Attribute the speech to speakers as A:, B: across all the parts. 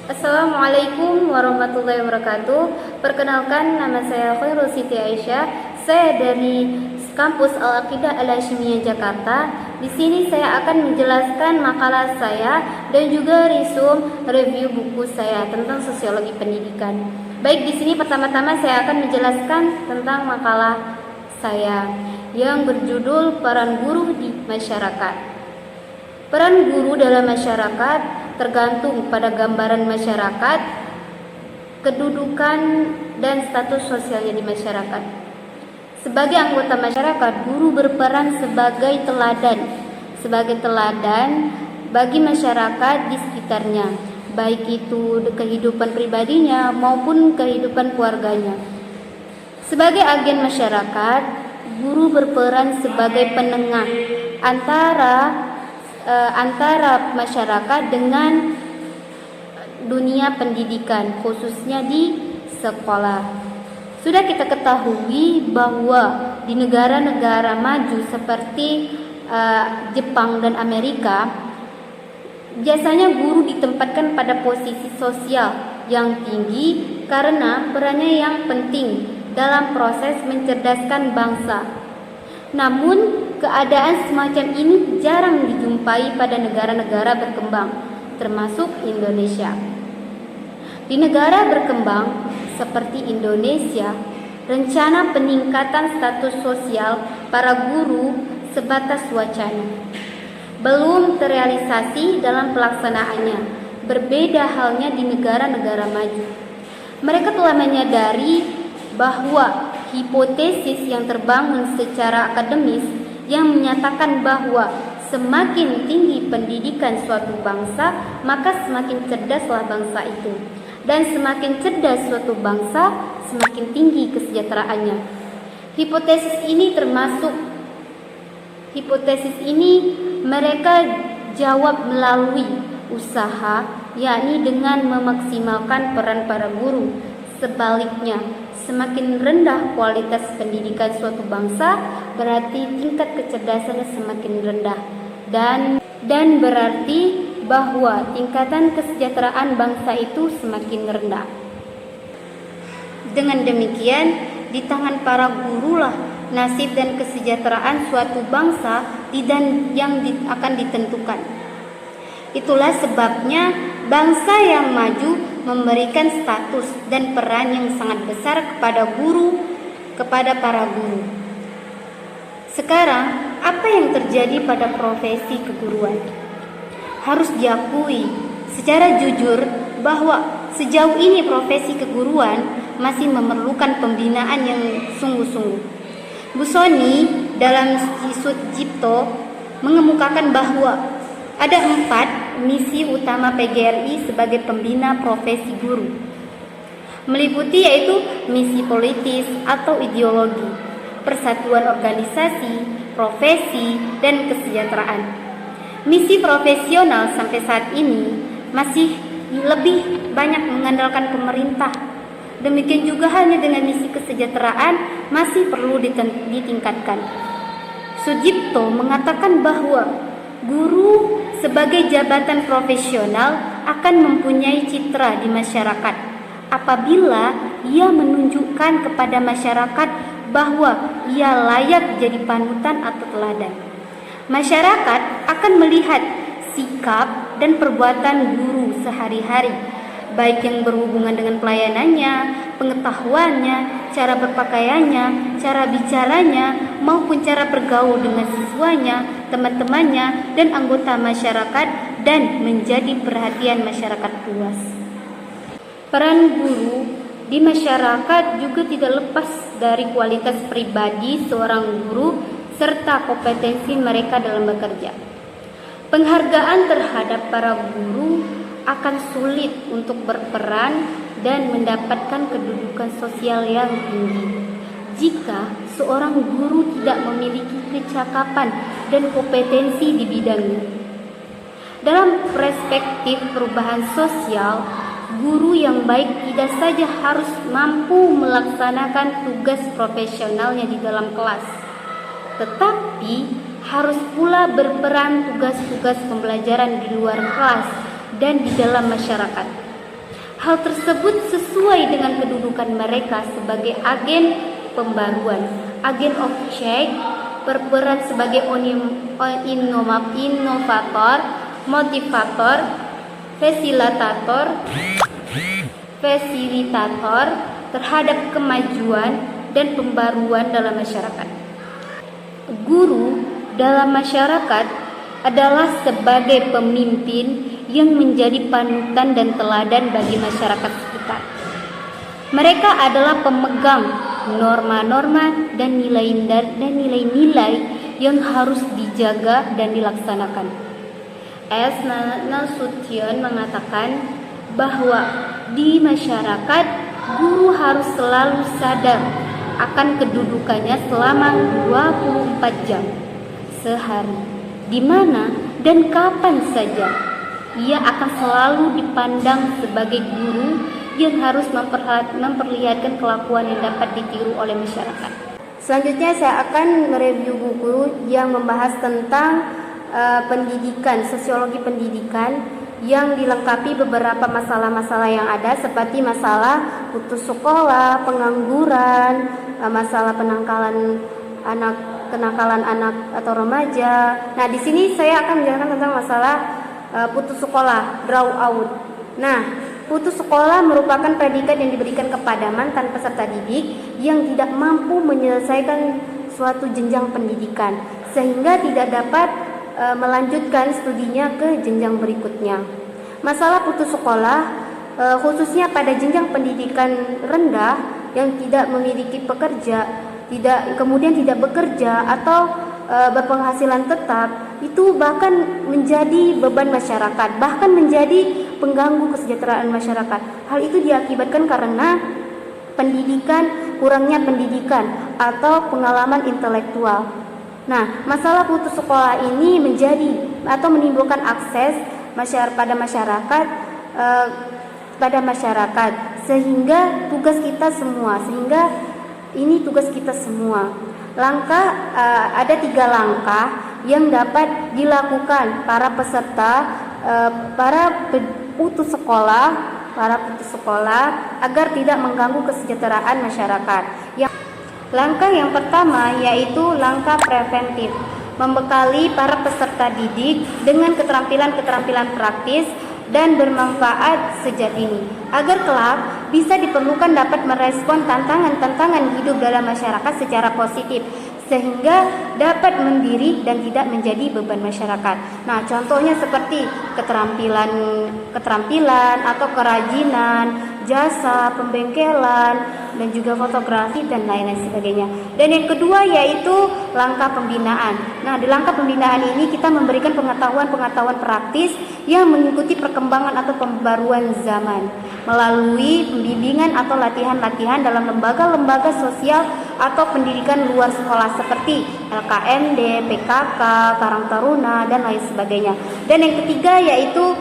A: Assalamualaikum warahmatullahi wabarakatuh. Perkenalkan, nama saya Khairul Siti Aisyah. Saya dari kampus Al-Aqidah Al-Hasyimiyah Jakarta. Di sini saya akan menjelaskan makalah saya dan juga review buku saya tentang sosiologi pendidikan. Baik, di sini pertama-tama saya akan menjelaskan tentang makalah saya yang berjudul Peran Guru di Masyarakat. Peran guru dalam masyarakat tergantung pada gambaran masyarakat, kedudukan, dan status sosialnya di masyarakat. Sebagai anggota masyarakat, guru berperan sebagai teladan bagi masyarakat di sekitarnya, baik itu kehidupan pribadinya maupun kehidupan keluarganya. Sebagai agen masyarakat, guru berperan sebagai penengah antara masyarakat dengan dunia pendidikan, khususnya di sekolah. Sudah kita ketahui bahwa di negara-negara maju seperti Jepang dan Amerika, biasanya guru ditempatkan pada posisi sosial yang tinggi karena perannya yang penting dalam proses mencerdaskan bangsa. Namun, keadaan semacam ini jarang dijumpai pada negara-negara berkembang, termasuk Indonesia. Di negara berkembang seperti Indonesia, rencana peningkatan status sosial para guru sebatas wacana, belum terrealisasi dalam pelaksanaannya. Berbeda halnya di negara-negara maju. Mereka telah menyadari bahwa hipotesis yang terbangun secara akademis yang menyatakan bahwa semakin tinggi pendidikan suatu bangsa, maka semakin cerdaslah bangsa itu. Dan semakin cerdas suatu bangsa, semakin tinggi kesejahteraannya. Hipotesis ini mereka jawab melalui usaha, yakni dengan memaksimalkan peran para guru. Sebaliknya, semakin rendah kualitas pendidikan suatu bangsa, berarti tingkat kecerdasannya semakin rendah, dan berarti bahwa tingkatan kesejahteraan bangsa itu semakin rendah. Dengan demikian, di tangan para gurulah nasib dan kesejahteraan suatu bangsa akan ditentukan. Itulah sebabnya bangsa yang maju memberikan status dan peran yang sangat besar kepada para guru. Sekarang, apa yang terjadi pada profesi keguruan? Harus diakui secara jujur bahwa sejauh ini profesi keguruan masih memerlukan pembinaan yang sungguh-sungguh. Busoni dalam Sutjipto mengemukakan bahwa ada 4 misi utama PGRI sebagai pembina profesi guru, meliputi yaitu misi politis atau ideologi, persatuan organisasi, profesi, dan kesejahteraan. Misi profesional sampai saat ini masih lebih banyak mengandalkan pemerintah. Demikian juga halnya dengan misi kesejahteraan masih perlu ditingkatkan. Sutjipto mengatakan bahwa guru sebagai jabatan profesional akan mempunyai citra di masyarakat apabila ia menunjukkan kepada masyarakat bahwa ia layak jadi panutan atau teladan. Masyarakat akan melihat sikap dan perbuatan guru sehari-hari, baik yang berhubungan dengan pelayanannya, pengetahuannya, cara berpakaiannya, cara bicaranya, maupun cara bergaul dengan siswanya, teman-temannya, dan anggota masyarakat, dan menjadi perhatian masyarakat luas. Peran guru di masyarakat juga tidak lepas dari kualitas pribadi seorang guru serta kompetensi mereka dalam bekerja. Penghargaan terhadap para guru akan sulit untuk berperan dan mendapatkan kedudukan sosial yang tinggi jika seorang guru tidak memiliki kecakapan dan kompetensi di bidangnya. Dalam perspektif perubahan sosial, guru yang baik tidak saja harus mampu melaksanakan tugas profesionalnya di dalam kelas, tetapi harus pula berperan tugas-tugas pembelajaran di luar kelas dan di dalam masyarakat. Hal tersebut sesuai dengan kedudukan mereka sebagai agen pembaruan, agen of change, berperan sebagai inovator, motivator, fasilitator terhadap kemajuan dan pembaruan dalam masyarakat. Guru dalam masyarakat adalah sebagai pemimpin yang menjadi panutan dan teladan bagi masyarakat sekitar. Mereka adalah pemegang norma-norma dan nilai-nilai yang harus dijaga dan dilaksanakan. S. Nasution mengatakan bahwa di masyarakat guru harus selalu sadar akan kedudukannya selama 24 jam sehari, di mana dan kapan saja ia akan selalu dipandang sebagai guru yang harus memperlihatkan kelakuan yang dapat ditiru oleh masyarakat. Selanjutnya saya akan mereview buku yang membahas tentang pendidikan, sosiologi pendidikan, yang dilengkapi beberapa masalah-masalah yang ada seperti masalah putus sekolah, pengangguran, masalah kenakalan anak atau remaja. Nah, di sini saya akan menjelaskan tentang masalah putus sekolah, drop out. Nah, putus sekolah merupakan predikat yang diberikan kepada mantan peserta didik yang tidak mampu menyelesaikan suatu jenjang pendidikan sehingga tidak dapat melanjutkan studinya ke jenjang berikutnya. Masalah putus sekolah khususnya pada jenjang pendidikan rendah yang tidak memiliki pekerja, kemudian tidak bekerja atau berpenghasilan tetap, itu bahkan menjadi beban masyarakat, bahkan menjadi pengganggu kesejahteraan masyarakat. Hal itu diakibatkan karena kurangnya pendidikan atau pengalaman intelektual. Nah, masalah putus sekolah ini menimbulkan akses pada masyarakat, sehingga tugas kita semua. Ada 3 langkah yang dapat dilakukan para putus sekolah agar tidak mengganggu kesejahteraan masyarakat. Langkah yang pertama yaitu langkah preventif, membekali para peserta didik dengan keterampilan-keterampilan praktis dan bermanfaat sejak dini, agar kelak bisa diperlukan dapat merespon tantangan-tantangan hidup dalam masyarakat secara positif, sehingga dapat mandiri dan tidak menjadi beban masyarakat. Nah, contohnya seperti keterampilan atau kerajinan, jasa, pembengkelan, dan juga fotografi dan lain-lain sebagainya. Dan yang kedua yaitu langkah pembinaan. Nah, di langkah pembinaan ini kita memberikan pengetahuan praktis yang mengikuti perkembangan atau pembaruan zaman melalui pembimbingan atau latihan-latihan dalam lembaga-lembaga sosial atau pendidikan luar sekolah seperti LKMD, PKK, Karang Taruna, dan lain sebagainya. Dan yang ketiga yaitu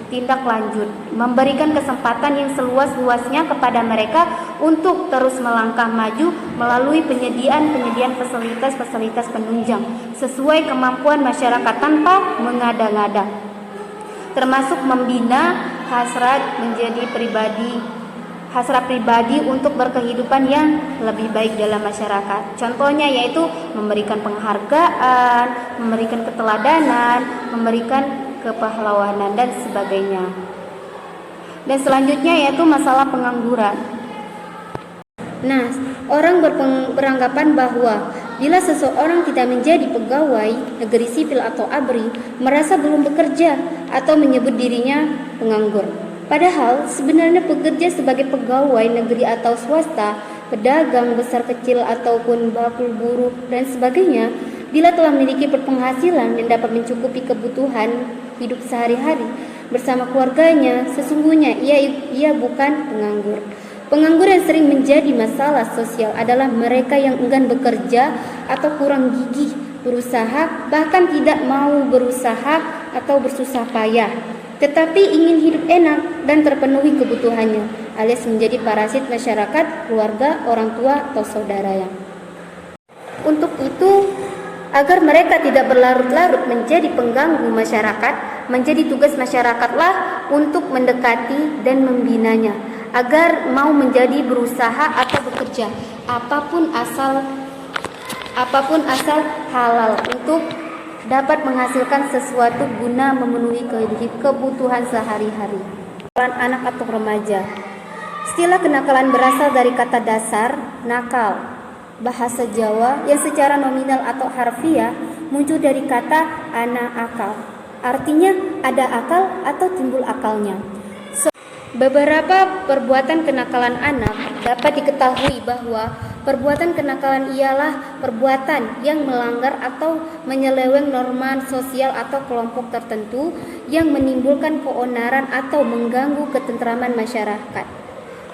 A: tindak lanjut, memberikan kesempatan yang seluas-luasnya kepada mereka untuk terus melangkah maju melalui penyediaan fasilitas penunjang sesuai kemampuan masyarakat tanpa mengada-ngada, termasuk membina hasrat pribadi untuk berkehidupan yang lebih baik dalam masyarakat. Contohnya yaitu memberikan penghargaan, memberikan keteladanan, memberikan kepahlawanan dan sebagainya. Dan selanjutnya yaitu masalah pengangguran. Nah, orang beranggapan bahwa bila seseorang tidak menjadi pegawai negeri sipil atau ABRI, merasa belum bekerja atau menyebut dirinya penganggur. Padahal sebenarnya pekerja sebagai pegawai negeri atau swasta, pedagang besar kecil ataupun bakul buruh dan sebagainya, bila telah memiliki berpenghasilan yang dapat mencukupi kebutuhan hidup sehari-hari bersama keluarganya, sesungguhnya ia bukan penganggur. Penganggur yang sering menjadi masalah sosial adalah mereka yang enggan bekerja atau kurang gigih berusaha, bahkan tidak mau berusaha atau bersusah payah, tetapi ingin hidup enak dan terpenuhi kebutuhannya, alias menjadi parasit masyarakat, keluarga, orang tua, atau saudaranya. Untuk itu, agar mereka tidak berlarut-larut menjadi pengganggu masyarakat, menjadi tugas masyarakatlah untuk mendekati dan membinanya agar mau menjadi berusaha atau bekerja apapun asal halal untuk dapat menghasilkan sesuatu guna memenuhi kebutuhan sehari-hari. Kenakalan anak atau remaja. Istilah kenakalan berasal dari kata dasar nakal, bahasa Jawa yang secara nominal atau harfiah muncul dari kata ana akal. Artinya ada akal atau timbul akalnya. Beberapa perbuatan kenakalan anak dapat diketahui bahwa perbuatan kenakalan ialah perbuatan yang melanggar atau menyeleweng norma sosial atau kelompok tertentu yang menimbulkan keonaran atau mengganggu ketentraman masyarakat.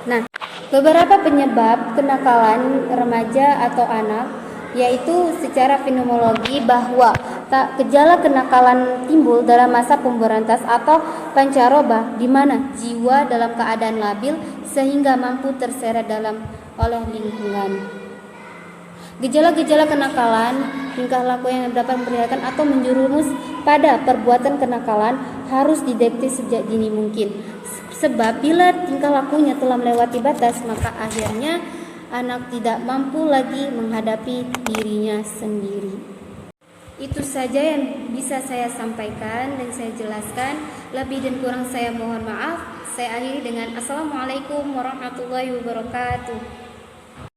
A: Nah, beberapa penyebab kenakalan remaja atau anak yaitu secara fenomenologi bahwa gejala kenakalan timbul dalam masa pemberantas atau pancaroba di mana jiwa dalam keadaan labil sehingga mampu terseret oleh lingkungan. Gejala-gejala kenakalan, tingkah laku yang dapat memperlihatkan atau menjerumus pada perbuatan kenakalan harus dideteksi sejak dini mungkin. Sebab bila tingkah lakunya telah melewati batas, maka akhirnya anak tidak mampu lagi menghadapi dirinya sendiri. Itu saja yang bisa saya sampaikan dan saya jelaskan. Lebih dan kurang saya mohon maaf. Saya akhiri dengan Assalamualaikum warahmatullahi wabarakatuh.